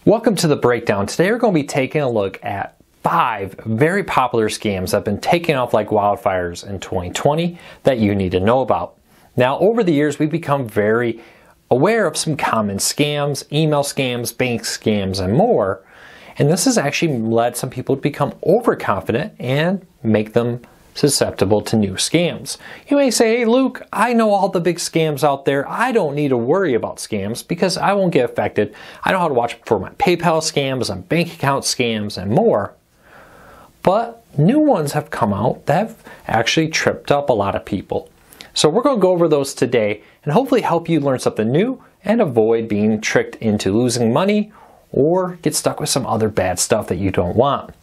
Welcome to the breakdown. Today we're going to be taking a look at 5 very popular scams that have been taking off like wildfires in 2020 that you need to know about. Now, over the years, we've become very aware of some common scams, email scams, bank scams, and more. And this has actually led some people to become overconfident and make them susceptible to new scams. You may say, hey Luke, I know all the big scams out there. I don't need to worry about scams because I won't get affected. I know how to watch for my PayPal scams and bank account scams and more. But new ones have come out that have actually tripped up a lot of people. So we're going to go over those today and hopefully help you learn something new and avoid being tricked into losing money or get stuck with some other bad stuff that you don't want.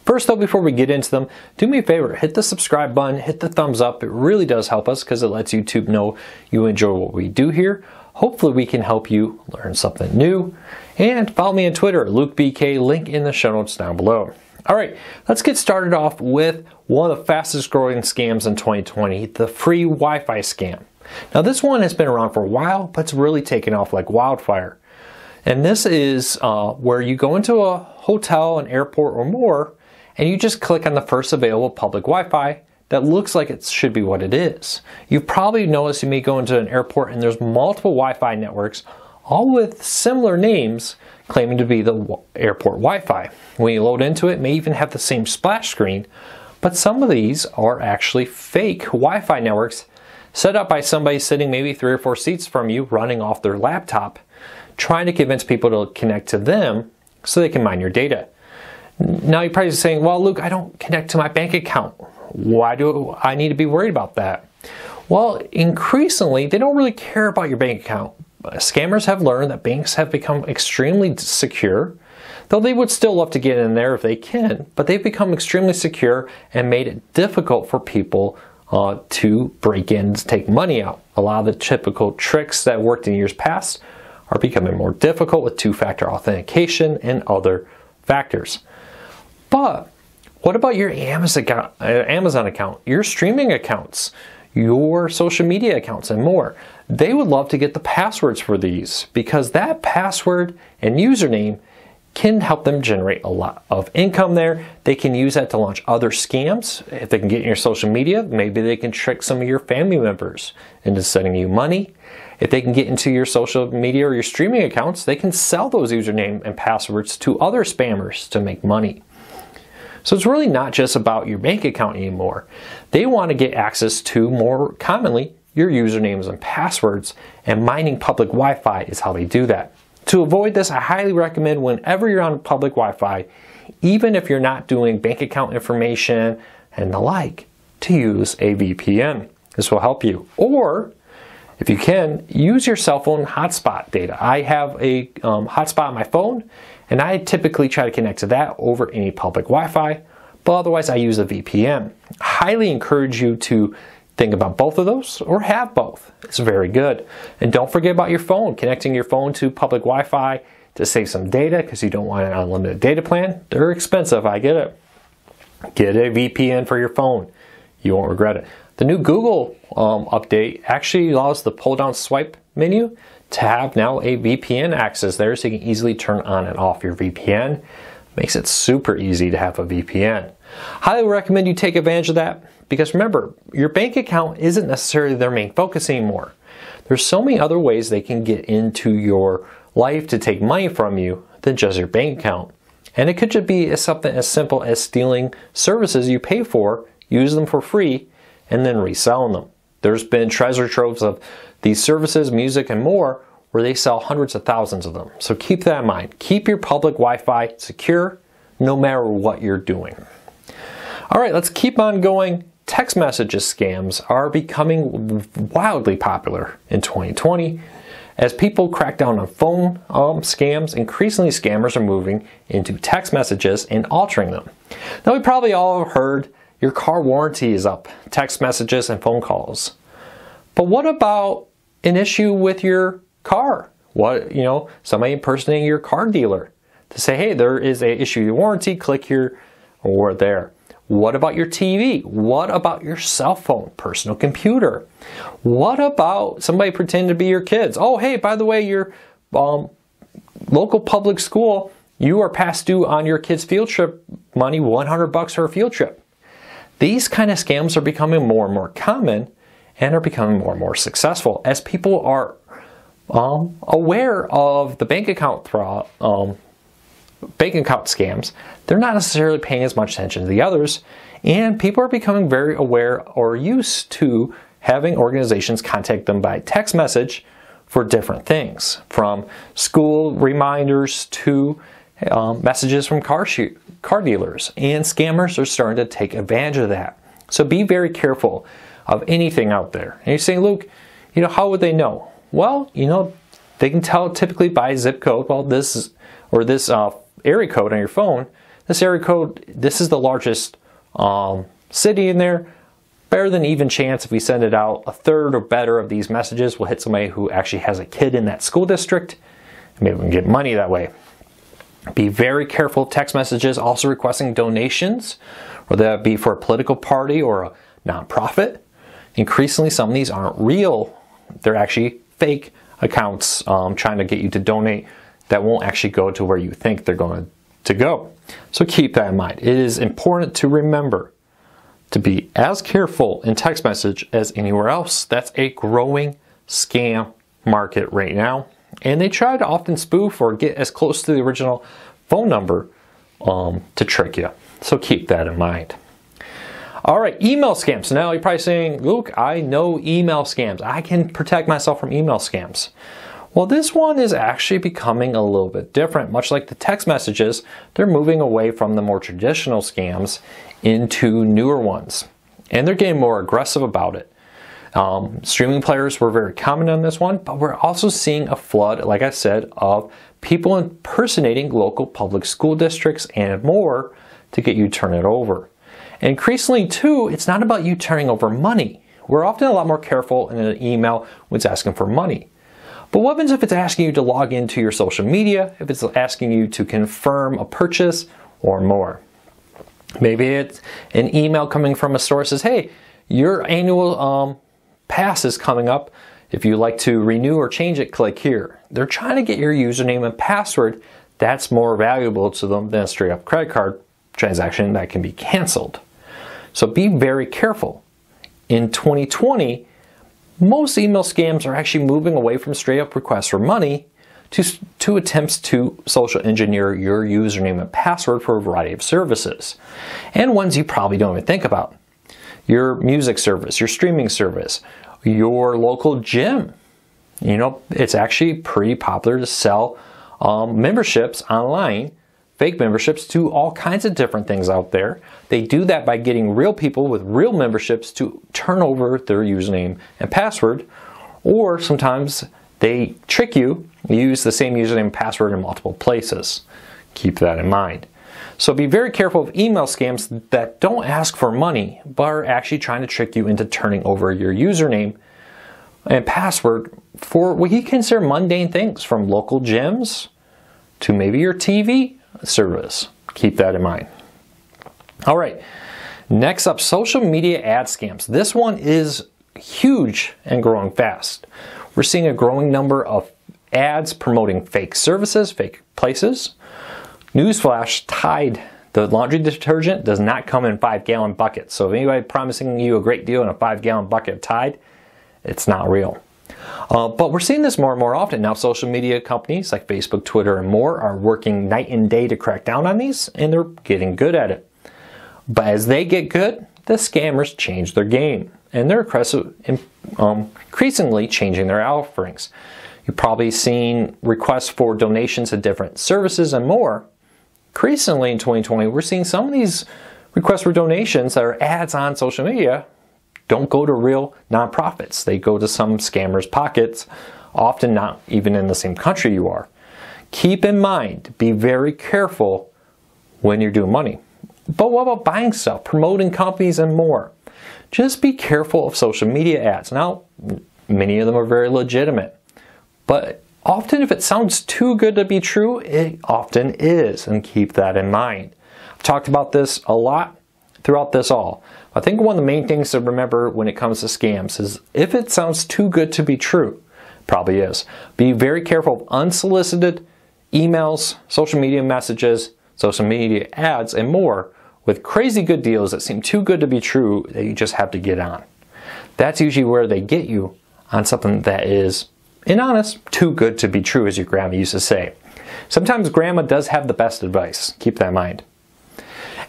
First though, before we get into them, do me a favor, hit the subscribe button, hit the thumbs up. It really does help us because it lets YouTube know you enjoy what we do here. Hopefully we can help you learn something new. And follow me on Twitter, LukeBK, link in the show notes down below. All right, let's get started off with one of the fastest growing scams in 2020, the free Wi-Fi scam. Now this one has been around for a while, but it's really taken off like wildfire. And this is where you go into a hotel, an airport, or more, and you just click on the first available public Wi-Fi that looks like it should be what it is. You've probably noticed you may go into an airport and there's multiple Wi-Fi networks, all with similar names claiming to be the airport Wi-Fi. When you load into it, it may even have the same splash screen, but some of these are actually fake Wi-Fi networks set up by somebody sitting maybe 3 or 4 seats from you running off their laptop, trying to convince people to connect to them so they can mine your data. Now you're probably saying, well, Luke, I don't connect to my bank account. Why do I need to be worried about that? Well, increasingly, they don't really care about your bank account. Scammers have learned that banks have become extremely secure, though they would still love to get in there if they can, but they've become extremely secure and made it difficult for people to break in and take money out. A lot of the typical tricks that worked in years past are becoming more difficult with two-factor authentication and other factors. But what about your Amazon account, your streaming accounts, your social media accounts, and more? They would love to get the passwords for these because that password and username can help them generate a lot of income there. They can use that to launch other scams. If they can get in your social media, maybe they can trick some of your family members into sending you money. If they can get into your social media or your streaming accounts, they can sell those username and passwords to other spammers to make money. So it's really not just about your bank account anymore. They want to get access to, more commonly, your usernames and passwords, and mining public Wi-Fi is how they do that. To avoid this, I highly recommend whenever you're on public Wi-Fi, even if you're not doing bank account information and the like, to use a VPN. This will help you. Or, if you can, use your cell phone hotspot data. I have a hotspot on my phone, and I typically try to connect to that over any public Wi-Fi, but otherwise I use a VPN. I highly encourage you to think about both of those or have both. It's very good. And don't forget about your phone, connecting your phone to public Wi-Fi to save some data because you don't want an unlimited data plan. They're expensive, I get it. Get a VPN for your phone. You won't regret it. The new Google update actually allows the pull-down swipe menu to have now a VPN access there so you can easily turn on and off your VPN. Makes it super easy to have a VPN. Highly recommend you take advantage of that because remember, your bank account isn't necessarily their main focus anymore. There's so many other ways they can get into your life to take money from you than just your bank account. And it could just be something as simple as stealing services you pay for, use them for free, and then reselling them. There's been treasure troves of these services, music, and more where they sell hundreds of thousands of them. So keep that in mind. Keep your public Wi-Fi secure no matter what you're doing. All right, let's keep on going. Text messages scams are becoming wildly popular in 2020. As people crack down on phone scams, increasingly scammers are moving into text messages and altering them. Now we probably all have heard your car warranty is up, text messages and phone calls. But what about an issue with your car? Somebody impersonating your car dealer to say, hey, there is an issue with your warranty, click here or there. What about your TV? What about your cell phone, personal computer? What about somebody pretending to be your kids? Oh, hey, by the way, your local public school, you are past due on your kid's field trip money, $100 for a field trip. These kind of scams are becoming more and more common and are becoming more and more successful as people are aware of the bank account scams. They're not necessarily paying as much attention to the others, and people are becoming very aware or used to having organizations contact them by text message for different things, from school reminders to messages from car dealers, and scammers are starting to take advantage of that. So be very careful of anything out there. And you're saying, Luke, how would they know? Well, they can tell typically by zip code. Well, this area code on your phone. This area code, this is the largest city in there. Better than even chance if we send it out, a third or better of these messages will hit somebody who actually has a kid in that school district. Maybe we can get money that way. Be very careful of text messages also requesting donations, whether that be for a political party or a nonprofit. Increasingly, some of these aren't real. They're actually fake accounts trying to get you to donate that won't actually go to where you think they're going to go. So keep that in mind. It is important to remember to be as careful in text message as anywhere else. That's a growing scam market right now. And they try to often spoof or get as close to the original phone number to trick you. So keep that in mind. All right, email scams. So now you're probably saying, Luke, I know email scams. I can protect myself from email scams. Well, this one is actually becoming a little bit different. Much like the text messages, they're moving away from the more traditional scams into newer ones. And they're getting more aggressive about it. Streaming players were very common on this one, but we're also seeing a flood, like I said, of people impersonating local public school districts and more to get you to turn it over. And increasingly, too, it's not about you turning over money. We're often a lot more careful in an email when it's asking for money. But what happens if it's asking you to log into your social media, if it's asking you to confirm a purchase or more? Maybe it's an email coming from a store that says, hey, your annual pass is coming up. If you'd like to renew or change it, click here. They're trying to get your username and password. That's more valuable to them than a straight up credit card transaction that can be canceled. So be very careful. In 2020, most email scams are actually moving away from straight up requests for money to attempts to social engineer your username and password for a variety of services. And ones you probably don't even think about. Your music service, your streaming service, your local gym. It's actually pretty popular to sell memberships online, fake memberships to all kinds of different things out there. They do that by getting real people with real memberships to turn over their username and password, or sometimes they trick you, use the same username and password in multiple places. Keep that in mind. So be very careful of email scams that don't ask for money, but are actually trying to trick you into turning over your username and password for what you consider mundane things, from local gyms to maybe your TV service. Keep that in mind. All right, next up, social media ad scams. This one is huge and growing fast. We're seeing a growing number of ads promoting fake services, fake places. Newsflash, Tide, the laundry detergent, does not come in 5-gallon buckets. So if anybody promising you a great deal in a 5-gallon bucket of Tide, it's not real. But we're seeing this more and more often. Now social media companies like Facebook, Twitter, and more are working night and day to crack down on these, and they're getting good at it. But as they get good, the scammers change their game, and they're increasingly changing their offerings. You've probably seen requests for donations to different services and more. Increasingly in 2020, we're seeing some of these requests for donations that are ads on social media don't go to real nonprofits. They go to some scammers' pockets, often not even in the same country you are. Keep in mind, be very careful when you're doing money. But what about buying stuff, promoting companies, and more? Just be careful of social media ads. Now, many of them are very legitimate, but often if it sounds too good to be true, it often is, and keep that in mind. I've talked about this a lot throughout this all. I think one of the main things to remember when it comes to scams is if it sounds too good to be true, probably is. Be very careful of unsolicited emails, social media messages, social media ads, and more with crazy good deals that seem too good to be true that you just have to get on. That's usually where they get you on something that is, and honest, too good to be true, as your grandma used to say. Sometimes grandma does have the best advice. Keep that in mind.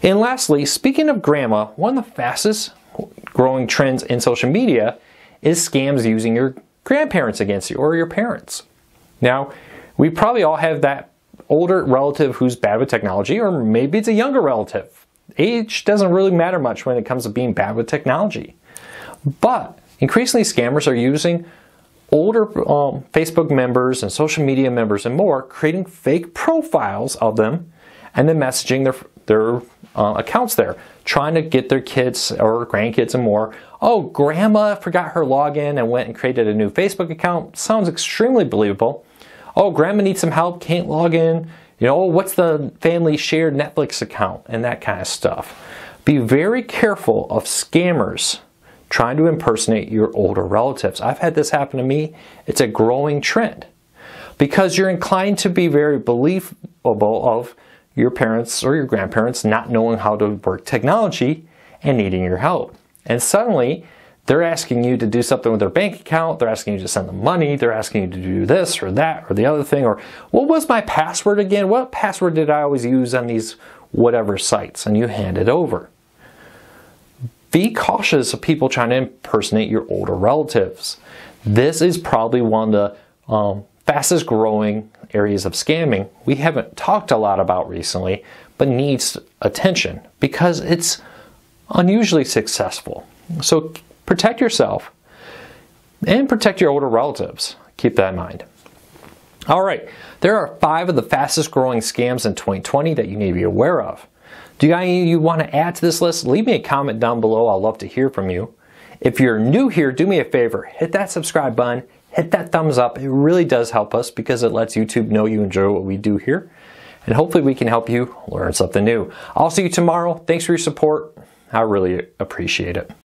And lastly, speaking of grandma, one of the fastest growing trends in social media is scams using your grandparents against you or your parents. Now, we probably all have that older relative who's bad with technology, or maybe it's a younger relative. Age doesn't really matter much when it comes to being bad with technology. But increasingly, scammers are using older Facebook members and social media members and more, creating fake profiles of them and then messaging their accounts there, trying to get their kids or grandkids and more. Oh, grandma forgot her login and went and created a new Facebook account. Sounds extremely believable. Oh, grandma needs some help, can't log in. You know, what's the family shared Netflix account and that kind of stuff. Be very careful of scammers trying to impersonate your older relatives. I've had this happen to me. It's a growing trend because you're inclined to be very believable of your parents or your grandparents not knowing how to work technology and needing your help. And suddenly, they're asking you to do something with their bank account, they're asking you to send them money, they're asking you to do this or that or the other thing, or what was my password again? What password did I always use on these whatever sites? And you hand it over. Be cautious of people trying to impersonate your older relatives. This is probably one of the fastest growing areas of scamming we haven't talked a lot about recently, but needs attention because it's unusually successful. So protect yourself and protect your older relatives. Keep that in mind. All right, there are 5 of the fastest growing scams in 2020 that you need to be aware of. Do you want to add to this list? Leave me a comment down below. I'd love to hear from you. If you're new here, do me a favor. Hit that subscribe button. Hit that thumbs up. It really does help us because it lets YouTube know you enjoy what we do here. And hopefully we can help you learn something new. I'll see you tomorrow. Thanks for your support. I really appreciate it.